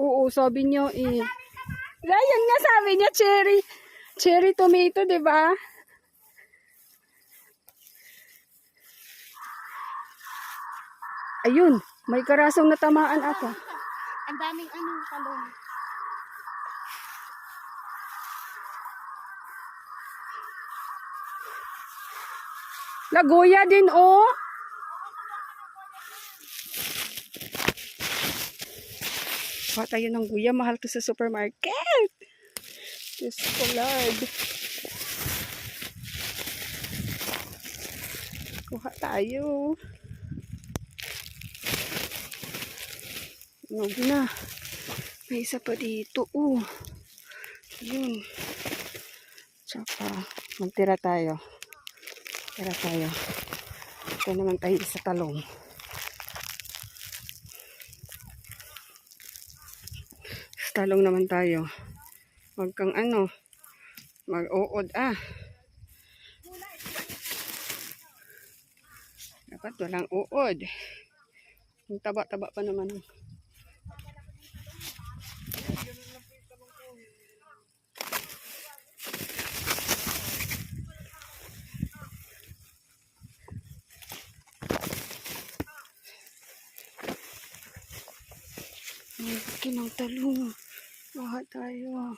Oo, sabi niya eh. Ayan nga sabi niya, cherry. Cherry tomato, di ba? Ayun, may karasong natamaan ako. Ang daming talong. Lagoya din, oh. Kuha tayo ng guya. Mahal to sa supermarket. Diyos ko, Lord. Kuha tayo. Huwag na. May isa pa dito. Yun. Tsaka, magtira tayo. Tira tayo. Ito naman tayo sa talong. Sa talong naman tayo. Huwag kang mag-uod Dapat walang uod. Yung taba-taba pa naman. Ay, kinang talong. Baha tayo.